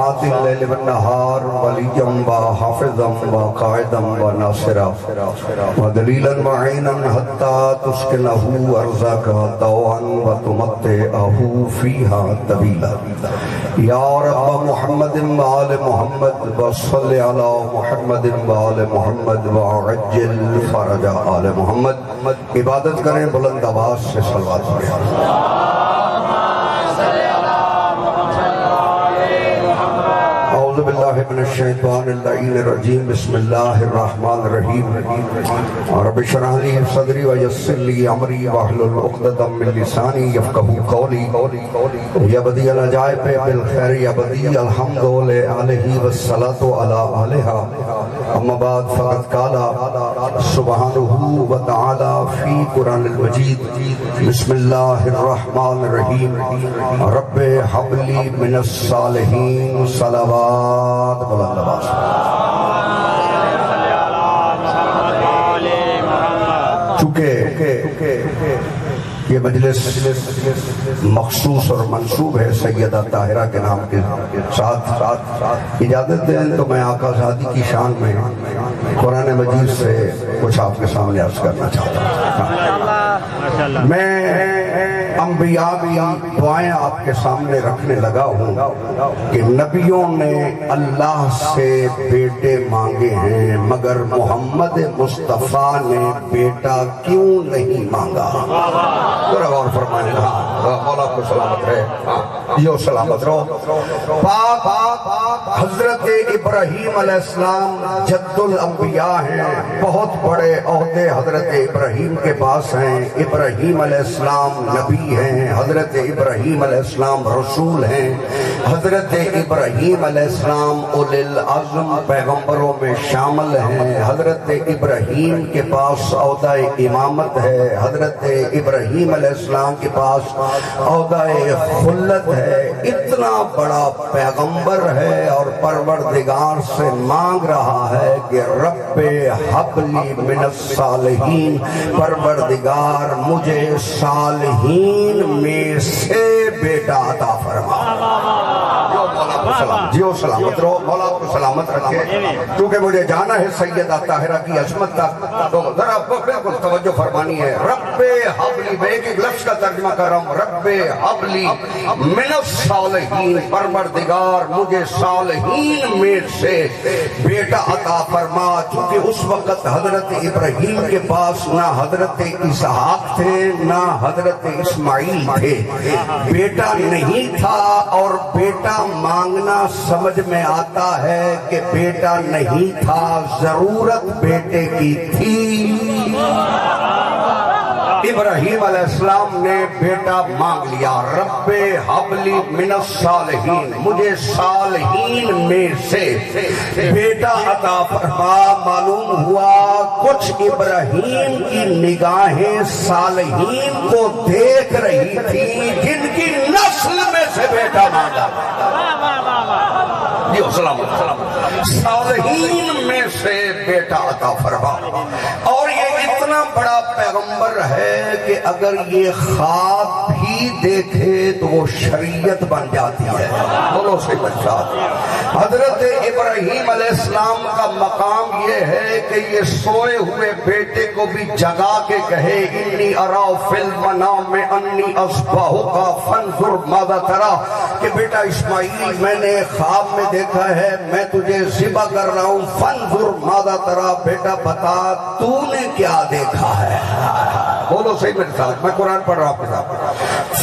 ساعات اللیل والنہار ولیًا وحافظا وقائدا وناصرا ودلیلا معینا حتی تسکنہ ارضک طوعا وتمتعہ فیہا طویلا یا رب محمد وآل محمد وصل علی محمد وآل محمد وعجل فرج آل محمد. عبادت کریں بلند آواز سے صلوات پڑھیں. اعوذ باللہ من الشیطان اللعین الرجیم. بسم اللہ الرحمن الرحیم. رب اشرح لی صدری ویسر لی امری واحلل عقدۃ من لسانی یفقہوا قولی. یا بدیع العجائب بالخیر یا بدیع الحمد لآلہ والصلاۃ علی آلہا. اما بعد فقد قال سبحانہ وتعالی فی قرآن المجید. بسم اللہ الرحمن الرحیم. رب حب لی من الصالحین. صلوات بلند آواز. چونکہ یہ مجلس مخصوص اور منصوب ہے سیدہ طاہرہ کے نام کے ساتھ اجازت دیں تو میں آقا زادی کی شان میں قرآن مجید سے کچھ آپ کے سامنے عرض کرنا چاہتا ہوں. میں انبیاء کی دعائیں آپ کے سامنے رکھنے لگا ہوں کہ نبیوں نے اللہ سے بیٹے مانگے ہیں مگر محمد مصطفیٰ نے بیٹا کیوں نہیں مانگا. ذرا غور فرمائیں. مولا کو سلامت رہے. یہ سلامت رہو. پاک حضرت ابراہیم علیہ السلام جد الانبیاء ہیں. بہت بڑے عہدے حضرت ابراہیم کے پاس ہیں. ابراہیم علیہ السلام نبی ہیں. حضرت ابراہیم علیہ السلام رسول ہیں. حضرت ابراہیم علیہ السلام اولی العزم پیغمبروں میں شامل ہیں. حضرت ابراہیم کے پاس عہدہ امامت ہے. حضرت ابراہیم علیہ السلام کے پاس عہدہ خلت ہے. اتنا بڑا پیغمبر ہے اور پروردگار سے مانگ رہا ہے کہ رب حب لی من الصالحین. پروردگار مجھے صالحین میں سے بیٹا عطا فرما. جیو سلامت رہو. مولا کو سلامت رکھے. کیونکہ مجھے جانا ہے سیدہ طاہرہ کی عظمت تک تو ذرا بالکل توجہ فرمانی ہے. رب حب لی. میں ایک لفظ کا ترجمہ کر رہا ہوں. رب حب لی من الصالحین. پروردگار مجھے صالحین میں سے بیٹا عطا فرما. چونکہ اس وقت حضرت ابراہیم کے پاس نہ حضرت اسحاق تھے نہ حضرت اسماعیل تھے. بیٹا نہیں تھا اور بیٹا مانگنا سمجھ میں آتا ہے کہ بیٹا نہیں تھا. ضرورت بیٹے کی تھی. ابراہیم علیہ السلام نے بیٹا مانگ لیا. رب حب لی من الصالحین. مجھے صالحین میں سے بیٹا عطا فرما. معلوم ہوا کچھ ابراہیم کی نگاہیں صالحین کو دیکھ رہی تھی جن کی نسل میں سے بیٹا مانگا. صالحین میں سے بیٹا عطا فرما. اور یہ اتنا بڑا پیغمبر ہے کہ اگر یہ خواب بھی دیکھے تو وہ شریعت بن جاتی ہے. بولو سے بچہ. حضرت ابراہیم علیہ السلام کا مقام یہ ہے کہ یہ سوئے ہوئے بیٹے کو بھی جگا کے کہے انی ارا فی المنام انی اصبحک فانظر ماذا تری. کہ بیٹا اسماعیل میں نے خواب میں دیکھا ہے میں تجھے ذبح کر رہا ہوں. فانظر ماذا تری. بیٹا بتا تو نے کیا دیکھا ہے. بولو صحیح میرے ساتھ. میں قرآن پڑھ رہا ہوں.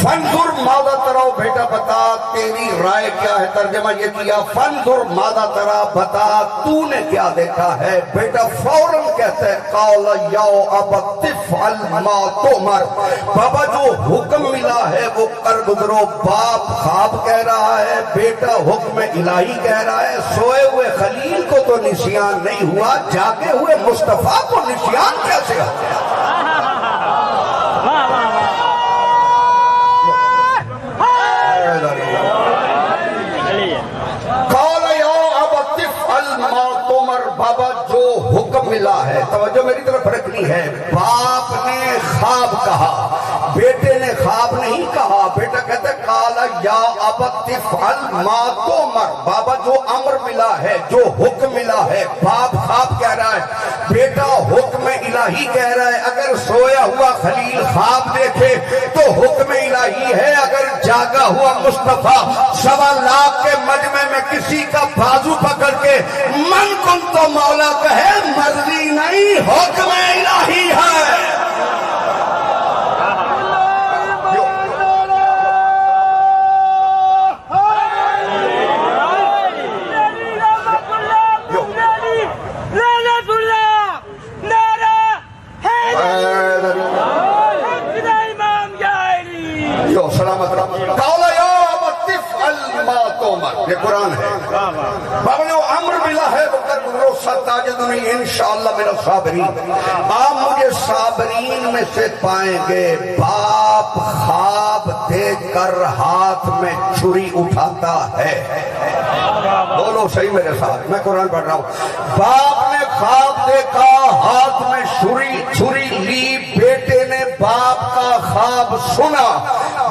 فانظر ماذا تری. بیٹا بتا تیری رائے کیا ہے. ترجمہ یہ کیا فانظر ماذا تری. بتا تو نے کیا دیکھا ہے. بیٹا فوراً کہتا ہے قال یا ابت افعل ما تؤمر. بابا جو حکم ملا ہے وہ کر گزرو. باپ خواب کہہ رہا ہے بیٹا حکم الہی کہہ رہا ہے. سوئے ہوئے خلیل کو تو نسیان نہیں ہوا. جاگے ہوئے مصطفیٰ کو نسیان کیسے ہو گیا. بابا جو حکم ملا ہے. توجہ میری طرف رکھنی ہے. باپ نے خواب کہا بیٹے نے خواب نہیں کہا. بیٹا کہتا ہے قال یا ابت افعل ما تؤمر، بابا جو امر ملا ہے، جو حکم ملا ہے، باپ خواب کہہ رہا ہے، بیٹا حکم الہی کہہ رہا ہے، اگر سویا ہوا خلیل خواب دیکھے تو حکم الہی ہے، اگر جاگا ہوا مصطفیٰ 1.25 لاکھ کے مجمع میں کسی کا بازو پکڑ کے من کن تو مولا کہے، مرضی نہیں حکم الہی ہے۔ یہ قرآن ہے، بابا جو امر ملا ہے وہ کر گزرو ستاجدنی انشاءاللہ میرا صابرین، آپ مجھے صابرین میں سے پائیں گے۔ باپ خواب دیکھ کر ہاتھ میں چھری اٹھاتا ہے، بولو صحیح میرے ساتھ، میں قرآن پڑھ رہا ہوں۔ باپ نے خواب دیکھا، ہاتھ میں چھری لی، بیٹے نے باپ کا خواب سنا،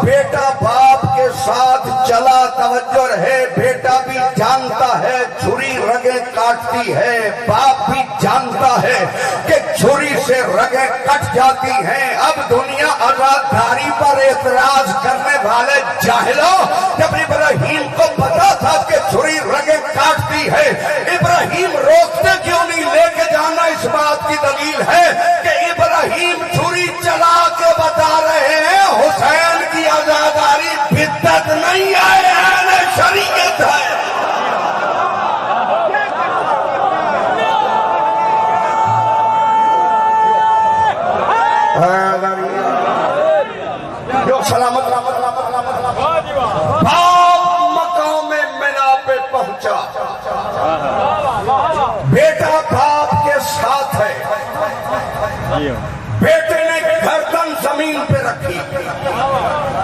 بیٹا باپ کے ساتھ چلا، توجہ رہے، بیٹا بھی جانتا ہے چھری رگیں کاٹتی ہے، باپ بھی جانتا ہے کہ چھری سے رگیں کٹ جاتی ہیں۔ اب دنیا آزاداری پر اعتراض کرنے والے جاہلوں، جب ابراہیم کو پتا تھا کہ چھری رگیں کاٹتی ہے، ابراہیم روکتے کیوں نہیں؟ لے کے جانا اس بات کی دلیل ہے کہ ابراہیم چھری چلا کے بتا رہے ہیں حسین کی آزاداری بدعت نہیں ہے، اہل شریعت ہے۔ جو سلامت مقام منا پہ پہنچا، بیٹا باپ کے ساتھ ہے، بیٹے نے گردن زمین پہ رکھی،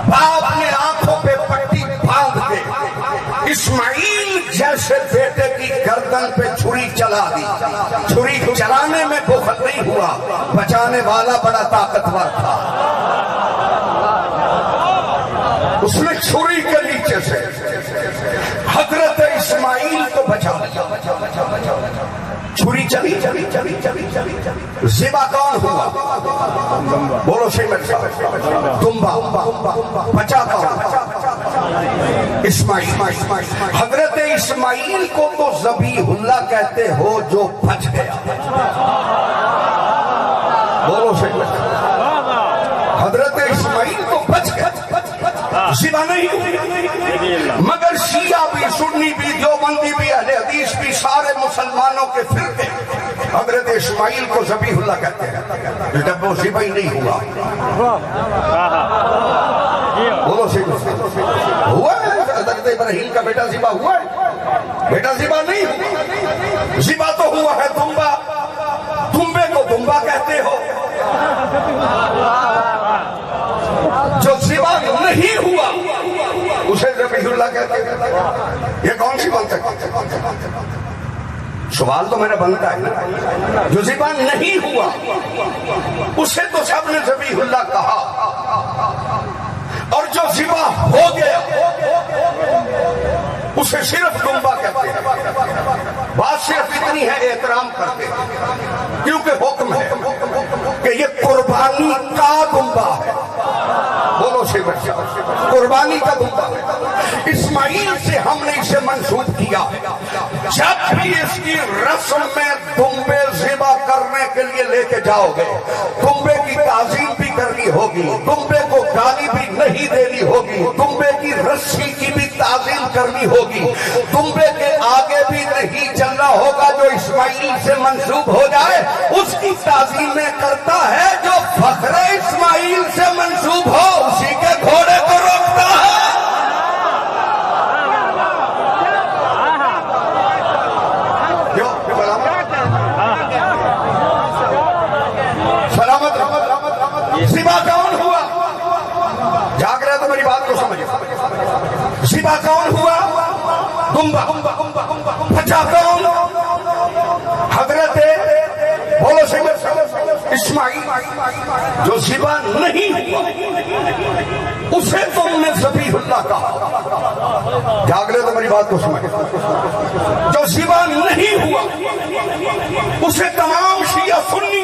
باپ نے آنکھوں پہ پٹی باندھ دے، اسماعیل جیسے بیٹے کی گردن پہ چھری چلا دی۔ چھری چلانے میں بخل نہیں ہوا، بچانے والا بڑا طاقتور تھا، اس نے چھری کے نیچے سے حضرت اسماعیل کو بچا لیا۔ چھری چلی، ذبح کون ہوا؟ بولو صحیح میرے ساتھ، دمبا۔ بچا کون؟ اسماعیل۔ حضرت اسماعیل کو تو ذبیح اللہ کہتے ہو جو بچ گیا، بولو صحیح میرے ساتھ، حضرت اسماعیل تو بچ گیا، ذبح نہیں ہوئی۔ مگر شیعہ بھی، سنی بھی، دیوبندی بھی، اہل حدیث بھی، سارے مسلمانوں کے فرقے حضرت اسماعیل کو ذبیح اللہ کہتے ہیں، جب وہ ذبح ہی نہیں ہوا۔ بولو صحیح ہوا ہے؟ حضرت ابراہیم کا بیٹا ذبح ہوا ہے؟ بیٹا ذبح نہیں ہوا، ذبح تو ہوا ہے دمبا۔ دمبے کو دمبا کہتے ہو، جو ذبح نہیں ہوا اسے ذبیح اللہ کہتے ہیں۔ یہ کون سی بات ہے؟ سوال تو میرا بنتا ہے نا، جو ذبح نہیں ہوا اسے تو سب نے ذبیح اللہ کہا، اور جو ذبح ہو گیا اسے صرف دمبا کہتے ہیں۔ بات صرف اتنی ہے، احترام کرتے ہیں کیونکہ حکم ہے کہ یہ قربانی کا دمبا ہے، بولو سے بچہ، قربانی کا دمبا ہے۔ اسماعیل سے ہم نے اسے منسوب کیا، جب بھی اس کی رسم میں دمبے ذبح کرنے کے لیے لے کے جاؤ گے، دمبے کی تعظیم بھی کرنی ہوگی، دمبے کو گالی بھی نہیں دینی ہوگی، دمبے کی رسی کی بھی تعظیم کرنی ہوگی، دمبے کے آگے بھی نہیں چلنا ہوگا جو اسماعیل سے منسوب ہو جائے اس کی تعظیم میں کرتا ہے، جو فخر اسماعیل سے منسوب ہو اسی کے گھوڑے کو روکتا ہے۔ سلامت ذبح کون ہوا؟ جاگ رہے تو میری بات کو سمجھے، ذبح کون ہوا؟ دمبا۔ بچا کون؟ حضرت بولو سے اسماعیل، جو ذبح نہیں ہوا اسے تم نے ذبیح اللہ کہا. جاگ لے تو میری بات کو سمجھ. جو ذبح نہیں ہوا اسے تمام شیعہ سنی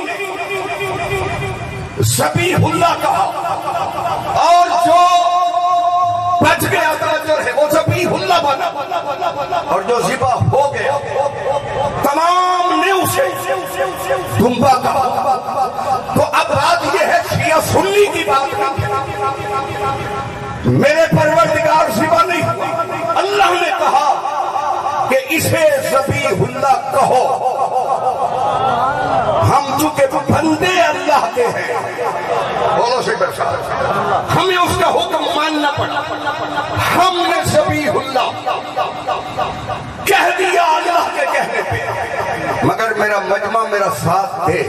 ذبیح اللہ کہا, اور جو بچ گیا توجہ ہے وہ ذبیح اللہ بنا, اور جو ذبح ہو گیا تمام نے اسے دمبا کہا. تو اب بات یہ ہے شیعہ سنی کی بات نہیں, میرے پروردگار ذبح نہیں, اللہ نے کہا کہ اسے ذبیح اللہ کہو. ہم چونکہ بندے اللہ کے ہیں, بولو سے برسا, ہمیں اس کا حکم ماننا پڑا. ہم نے ذبیح اللہ کہہ دیا اللہ کے کہنے پہ, مگر میرا مجمع میرا ساتھ دے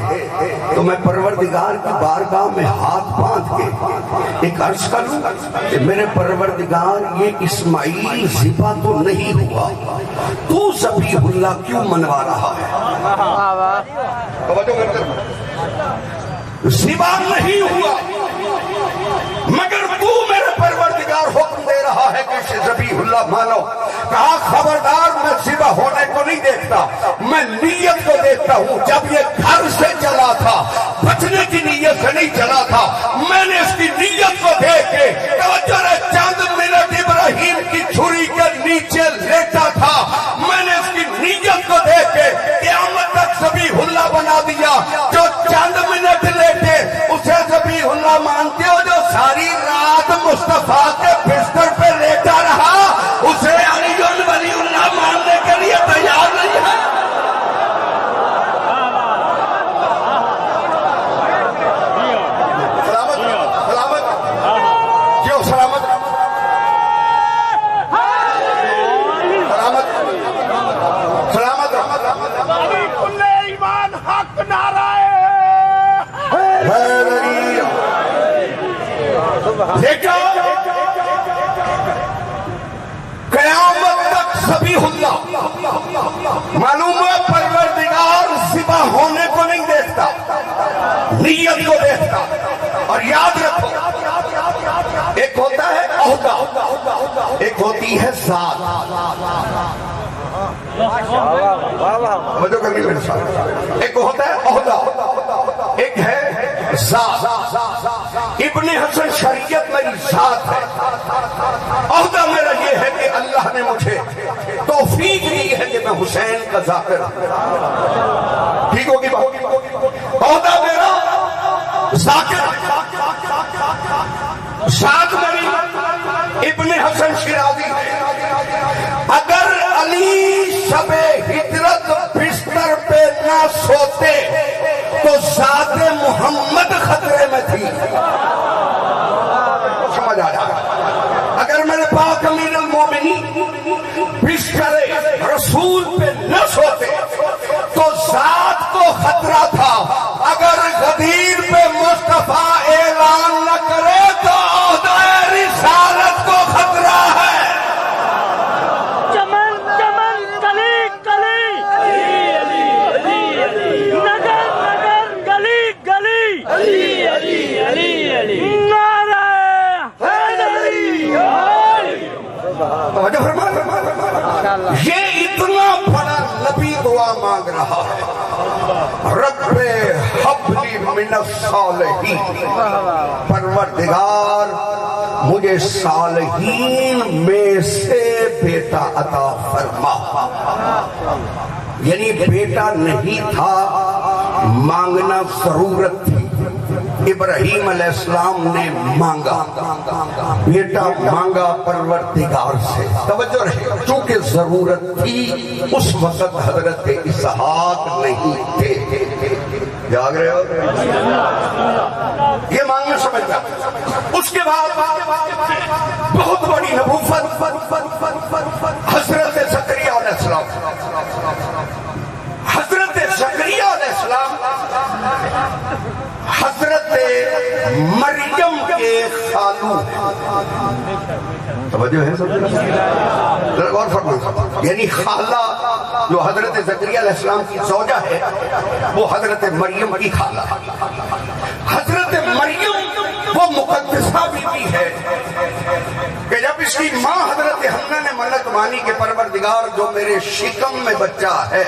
تو میں پروردگار کی بارگاہ میں ہاتھ باندھ کے ایک عرض کروں کہ میرے پروردگار یہ اسماعیل ذبح تو نہیں ہوا, تو ذبیح اللہ کیوں منوا رہا ہے؟ ذبح نہیں ہوا مگر تو میرے پروردگار حکم دے رہا ہے کہ اسے ذبیح اللہ مانو. کہا خبردار, میں ذبح ہونے کو نہیں دیکھتا, میں نیت کو دیکھتا ہوں. جب یہ گھر سے چلا تھا بچنے کی نیت سے نہیں چلا تھا, میں نے اس کی نیت کو دیکھ کے توجہ رہے, چند منٹ ابراہیم کی چھری کے نیچے لیٹا تھا, میں نے اس کی نیت کو دیکھ کے قیامت تک ذبیح اللہ بنا دیا. جو چند منٹ لیٹے اسے ذبیح اللہ مانتے ہو, جو ساری رات مصطفیٰ کے بستر پہ لیٹا رہا اسے علی ولی اللہ ماننے کے لیے تیار نہیں ہے. سلامت سلامت کیوں سلامت سلامت سلامت کل ایمان حق نعرہ دیکھا قیامت تک ذبیح اللہ. معلوم ہے پروردگار ذبح ہونے کو نہیں دیکھتا, نیت کو دیکھتا. اور یاد رکھو, ایک ہوتا ہے عہدہ, ایک ہوتی ہے ذات. ایک ہوتا ہے عہدہ, ایک ہے ذات. ابن حسن شریعت میری ذات ہے, عہدہ میرا یہ ہے کہ اللہ نے مجھے توفیق دی ہے کہ میں حسین کا ذاکر. ٹھیک ہوگی بات. عہدہ میرا ذاکر, ذات میری ابن حسن شیرازی. اگر علی شب ہجرت بستر پہ نہ سوتے تو ذات محمد خطرے میں تھی. سمجھ آ جائے. اگر میرے پاک امیر المومنین بستر رسول پہ نہ سوتے تو ذات کو خطرہ تھا. اگر غدیر پہ مصطفیٰ اعلان نہ کرے تو عہدہ رسالت کو خطرہ ہے. یہ اتنا بڑا نبی دعا مانگ رہا ہے, رب حبلی من الصالحین, پروردگار مجھے صالحین میں سے بیٹا عطا فرما. یعنی بیٹا نہیں تھا, مانگنا ضرورت تھی. ابراہیم علیہ السلام نے مانگا, بیٹا مانگا پروردگار سے. توجہ رہے, چونکہ ضرورت تھی اس وقت حضرت اسحاق نہیں تھے. جاگ رہے ہو, یہ مانگنا سمجھنا. اس کے بعد بہت بڑی نبوت حضرت زکریا علیہ السلام. حضرت زکریا علیہ السلام حضرت مریم کے خالو. توجہ ہے سب غور فرمائیں. یعنی خالہ جو حضرت زکریا علیہ السلام کی زوجہ ہے وہ حضرت مریم کی خالہ. حضرت مریم وہ مقدسہ بیوی ہے کہ جب اس کی ماں حضرت حنہ نے منت مانی کہ پروردگار جو میرے شکم میں بچہ ہے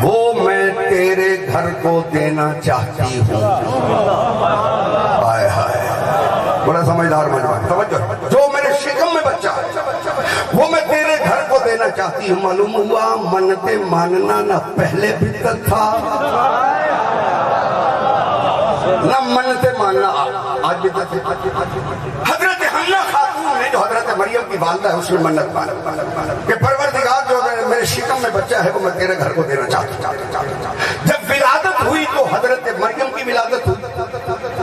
وہ میں تیرے گھر کو دینا چاہتی ہوں. ہائے ہائے بڑا سمجھدار مجمع توجہ. جو میرے شکم میں بچہ ہے وہ میں تیرے گھر کو دینا چاہتی ہوں. معلوم ہوا منتیں ماننا نہ پہلے بدعت تھا نہ منتیں ماننا آج بدعت ہے. حضرت حنہ خاتون نے جو حضرت مریم کی والدہ ہے اس نے منت مانی کہ پروردگار جو میرے شکم میں بچہ ہے وہ میں تیرے گھر کو دینا چاہتا ہوں. جب ولادت ہوئی تو حضرت مریم کی ولادت ہوئی.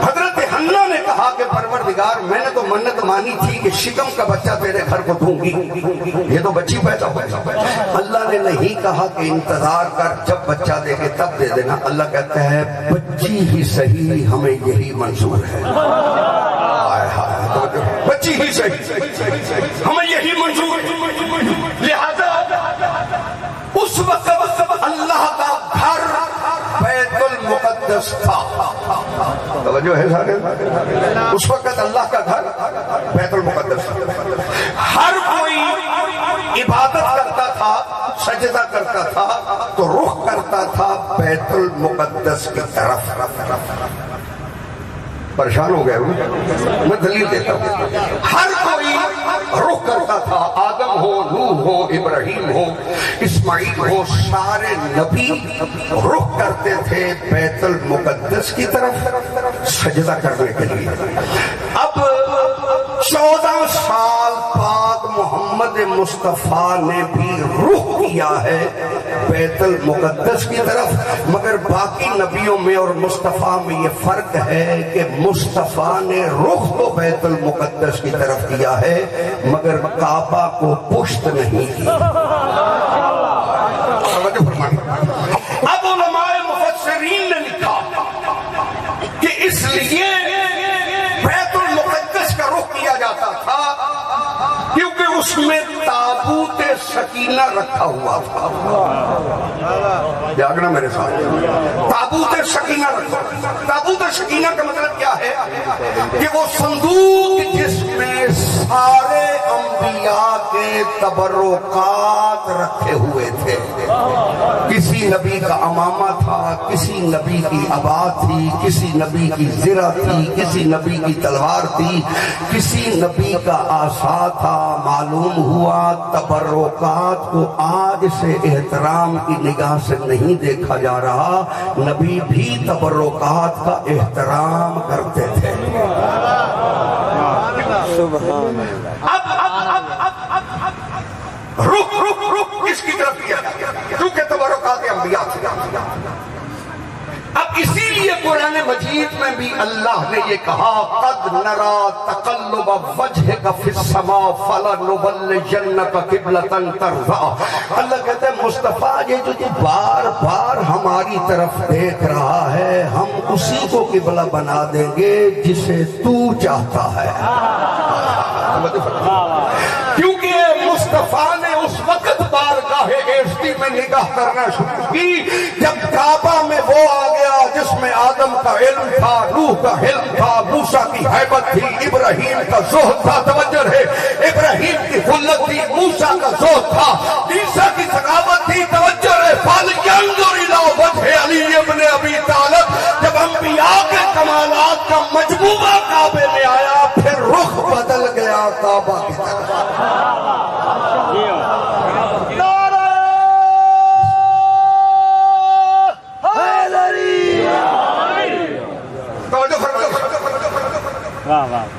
حضرت حنہ نے کہا کہ پروردگار میں نے تو منت مانی تھی کہ شکم کا بچہ تیرے گھر کو دوں گی, یہ تو بچی پیدا ہوئی. اللہ نے نہیں کہا کہ انتظار کر جب بچہ دے گے تب دے دینا. اللہ کہتا ہے بچی ہی صحیح ہمیں یہی منظور ہے. بچی ہی صحیح ہمیں یہی منظور ہے. لہذا اس وقت اللہ کا گھر بیت المقدس تھا. توجہ ہے سارے. اس وقت اللہ کا گھر بیت المقدس تھا. ہر کوئی عبادت کرتا تھا, سجدہ کرتا تھا تو رخ کرتا تھا بیت المقدس کی طرف. پریشان ہو گئے میں دلیل دیتا ہوں. ہر کوئی رخ کرتا تھا. آدم ہو, نوح ہو, ابراہیم ہو, اسماعیل ہو, سارے نبی رخ کرتے تھے بیت المقدس کی طرف سجدہ کرنے کے لیے. اب 14 سال پاک محمد مصطفیٰ نے بھی رخ کیا ہے بیت المقدس کی طرف. مگر باقی نبیوں میں اور مصطفیٰ میں یہ فرق ہے کہ مصطفیٰ نے رخ تو بیت المقدس کی طرف کیا ہے مگر کعبہ کو پشت نہیں کی. اب علماء مفسرین نے لکھا کہ اس لیے بیت المقدس کا رخ کیا جاتا تھا کیونکہ اس میں تابوت سکینہ رکھا ہوا تھا. جاگنا میرے ساتھ. تابوت سکینہ رکھا. تابوت سکینہ کا مطلب کیا ہے کہ وہ صندوق جس میں سارے انبیاء کے تبرکات رکھے ہوئے تھے. کسی نبی کا امامہ تھا, کسی نبی کی عبا تھی, کسی نبی کی زرہ تھی, کسی نبی کی تلوار تھی, کسی نبی کا عصا تھا. معلوم ہوا تبرکات کو آج سے احترام کی نگاہ سے نہیں دیکھا جا رہا. نبی بھی تبرکات کا احترام کرتے تھے. رخ اس کی طرف کیا کیونکہ تبرکات انبیاء تھے. اب اسی لیے قرآن مجید میں بھی اللہ نے یہ کہا قد نرا تقلب وجہک فی السماء فلنولینک قبلۃ ترضاها. اللہ کہتے ہیں مصطفیٰ یہ جو بار بار ہماری طرف دیکھ رہا ہے ہم اسی کو قبلہ بنا دیں گے جسے تو چاہتا ہے. کیونکہ مصطفیٰ نے اس وقت بارگاہ عزتی میں نگاہ کرنا شروع کی جب کعبہ میں وہ آ گیا جس میں آدم کا علم تھا, نوح کا علم تھا, موسیٰ کی حیبت تھی, ابراہیم کا زہد تھا. توجہ ہے. ابراہیم کی خلت تھی, موسیٰ کا زہد تھا, عیسیٰ کی ثقافت تھی. توجہ ہے. فَلْيَنْظُرْ إِلَىٰ وَجْهِ عَلِيِّ بْنِ أَبِي طَالِبٍ. جب انبیاء کے کمالات کا مجموعہ کعبے میں آیا پھر رخ بدل گیا کعبہ کی طرف.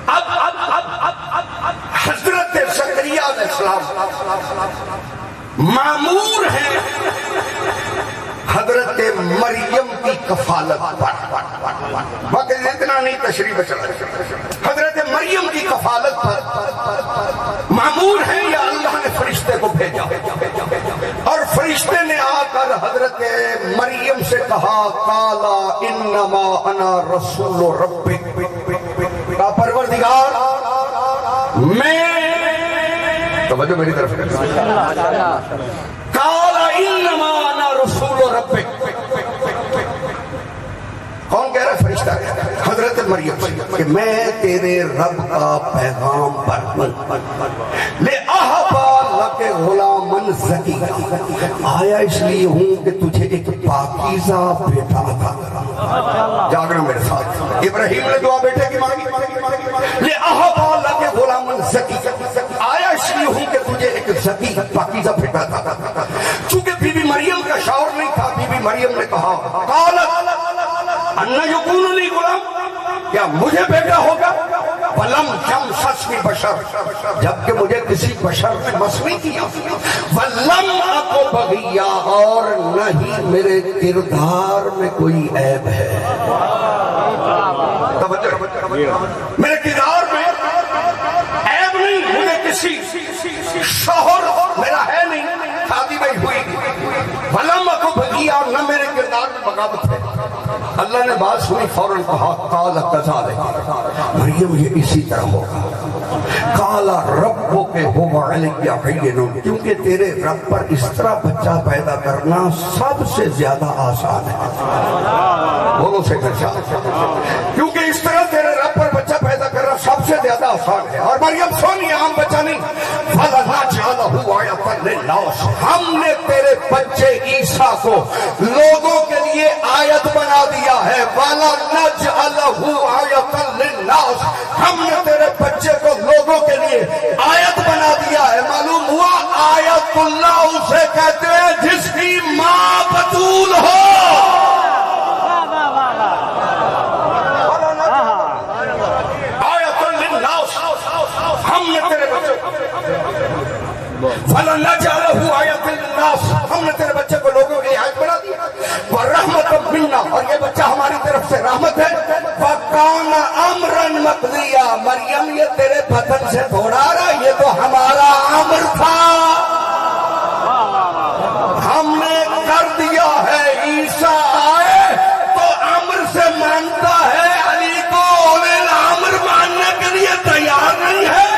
اب حضرت زکریا علیہ السلام مامور ہیں حضرت مریم کی کفالت پر. باقی اتنا نہیں تشریح چلا. حضرت مریم کی کفالت پر مامور ہیں یا اللہ نے فرشتے کو بھیجا اور فرشتے نے آ کر حضرت مریم سے کہا قالا انما انا رسول ربک. کا پروردگار میں توجہ میری طرف قالا انما انا رسول ربک. کون کہہ رہا ہے؟ فرشتہ. حضرت مریم کہ میں تیرے رب کا پیغام پر ہوں، لے احبا لک غلامن زکی، آیا اس لیے ہوں کہ تجھے ایک پاکیزہ بیٹا عطا کروں۔ جاگنا میرے ساتھ، ابراہیم نے دعا بیٹے کی مانگی، لے احبا لک غلامن زکی، آیا اس لیے ہوں کہ تجھے ایک زکی پاکیزہ بیٹا عطا کروں۔ چونکہ بی بی مریم کا شعور نہیں تھا، بی بی مریم نے کہا قالت انا یکون لی غلام، کیا مجھے بیٹا ہوگا؟ ولم یمسسنی بشر، جبکہ مجھے کسی بشر نے مس نہیں کیا، ولم اک بغیا، اور نہ ہی میرے کردار میں کوئی عیب ہے۔ میرے کردار میں عیب نہیں، مجھے کسی شوہر میرا ہے نہیں، شادی میں ہوئی، ولم اک بغیا، نہ میرے کردار میں بغاوت ہے۔ اللہ نے بات سنی، فوراً کہا قال کذالک، مریم یہ اسی طرح ہوگا، قال ربک هو علی ہین، کیونکہ تیرے رب پر اس طرح بچہ پیدا کرنا سب سے زیادہ آسان ہے۔ بولو سے کیونکہ اس طرح تیرے رب پر بچہ پیدا کرنا سب سے زیادہ آسان ہے۔ اور مریم سونی عام بچہ نہیں، فَلَنَجْعَلَهُ آیَةً لِلنَّاسِ، ہم نے تیرے بچے عیسیٰ کو لوگوں کے لیے آیت بنا دیا ہے، وَلَنَجْعَلَهُ آیَةً لِلنَّاسِ، ہم نے تیرے بچے کو لوگوں کے لیے آیت بنا دیا ہے۔ معلوم ہوا آیت اللہ اسے کہتے ہیں جس کی ماں بطول ہو۔ ہم نے تیرے بچے فَلَنَجْعَلَهُ آیَةً لِلنَّاسِ، ہم نے تیرے بچے کو لوگوں کے لیے آیت بنا دیا، وَرَحْمَةً مِنَّا، اور یہ بچہ ہماری طرف سے رحمت ہے، وَكَانَ أَمْرًا مَقْضِيًّا، مریم یہ تیرے بدن سے تھوڑا رہا، یہ تو ہمارا امر تھا، ہم نے کر دیا ہے۔ عیسیٰ آئے تو امر سے مانتا ہے، علی کو اولے الامر ماننے کے لیے تیار نہیں ہے۔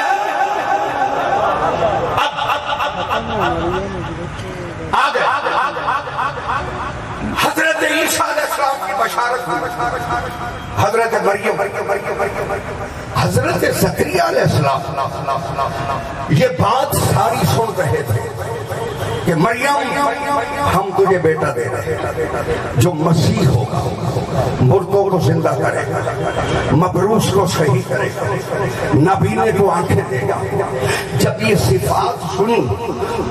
آگے حضرت عیسیٰ علیہ السلام کی بشارت، حضرت مریم، حضرت زکریا علیہ السلام یہ بات ساری سن رہے تھے کہ مریم ہم تجھے بیٹا دے رہے ہیں جو مسیح ہوگا، مردوں کو زندہ کرے گا، مبروس کو صحیح کرے گا، نابینے کو آنکھیں دے گا۔ جب یہ صفات سنی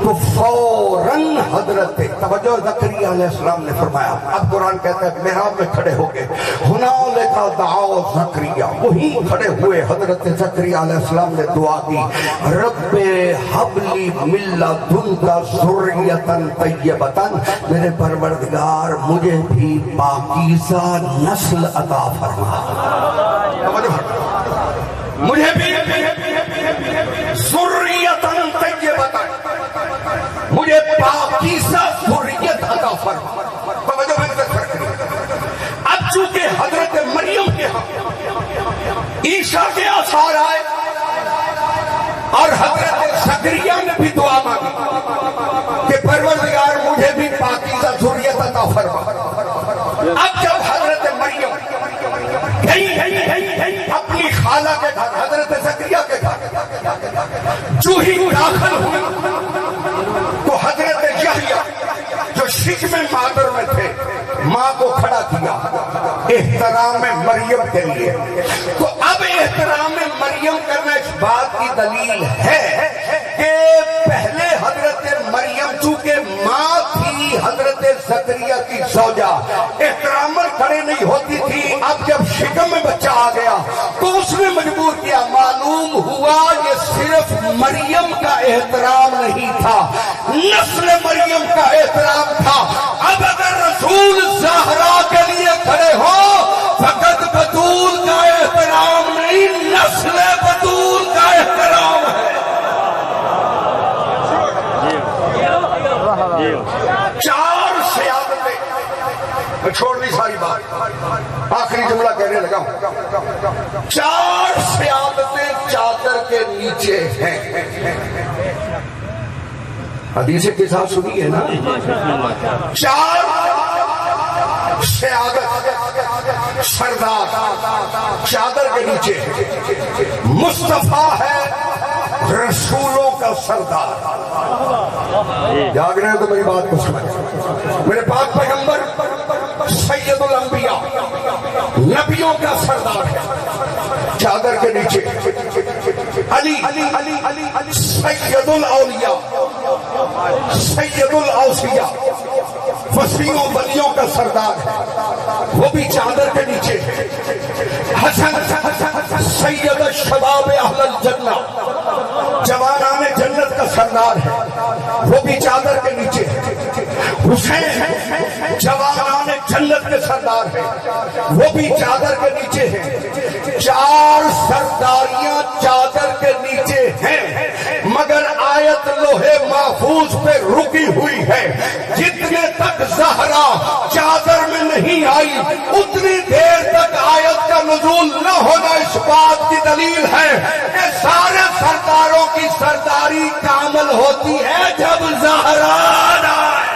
تو فوراً حضرت توجہ زکریا علیہ السلام نے فرمایا، اب قرآن کہتا ہے محراب میں کھڑے ہو گئے، ہنالک دعا زکریا، وہیں کھڑے ہوئے حضرت زکریا علیہ السلام نے دعا کی، رب ہب لی من لدنک ذریۃ طیبۃ، میرے پروردگار مجھے بھی پاکیزہ نسل عطا فرما، مجھے بھی ذریۃ طیبۃ، مجھے پاکیزہ ذریت عطا فرما۔ اب چونکہ حضرت مریم کے ہاں عیسیٰ کے آثار آئے اور حضرت زکریا نے بھی دعا مانگی کہ پروردگار مجھے بھی پاکیزہ ذریت عطا فرما۔ اب جب حضرت مریم گئی اپنی خالہ کے گھر، حضرت زکریا کے گھر، جو ہی داخل ہوئی تو حضرت یحییٰ جو شکم مادر میں تھے ماں کو کھڑا کیا احترام مریم کے لیے۔ تو اب احترام مریم کرنا اس بات کی دلیل ہے کہ پہلے حضرت مریم چونکہ ماں تھی حضرت زکریا کی زوجہ، احترام کھڑے نہیں ہوتی تھی، اب جب شکم میں بچہ آ گیا تو اس نے مجبور کیا۔ معلوم ہوا یہ صرف مریم کا احترام نہیں تھا، نسل مریم کا احترام تھا۔ اب اگر رسول زہرا کے لیے کھڑے ہو فقط بطول کا احترام نہیں، نسل بطول کا احترام ہے۔ چار سیادتیں، میں چھوڑ دی ساری بات، آخری جملہ کہنے لگا ہوں، چار سیادتیں چادر کے نیچے ہیں۔ حدیث کے ساتھ سنی ہے نا، چار سیادت سردار چادر کے نیچے مصطفیٰ ہے رسولوں کا سردار. جاگ رہے ہیں تو میری بات کو سمجھ. میرے پاک پیغمبر سید الانبیاء نبیوں کا سردار ہے. چادر کے نیچے علی سید الاولیاء سید الاوصیاء وسیعوں ولیوں کا سردار ہے، وہ بھی چادر کے نیچے. حسن سید الشباب اہل الجنہ جوانان جنت کا سردار ہے، وہ بھی چادر کے نیچے. حسین جوانان جنت کے سردار ہے، وہ بھی چادر کے نیچے ہے. 4 سرداریاں چادر کے نیچے ہیں، مگر آیت لوہے محفوظ پہ رکی ہوئی ہے. جتنے تک زہرا چادر میں نہیں آئی اتنی دیر تک آیت کا نزول نہ ہونا اس بات کی دلیل ہے کہ سارے سرداروں کی سرداری کامل ہوتی ہے جب زہرا آئے.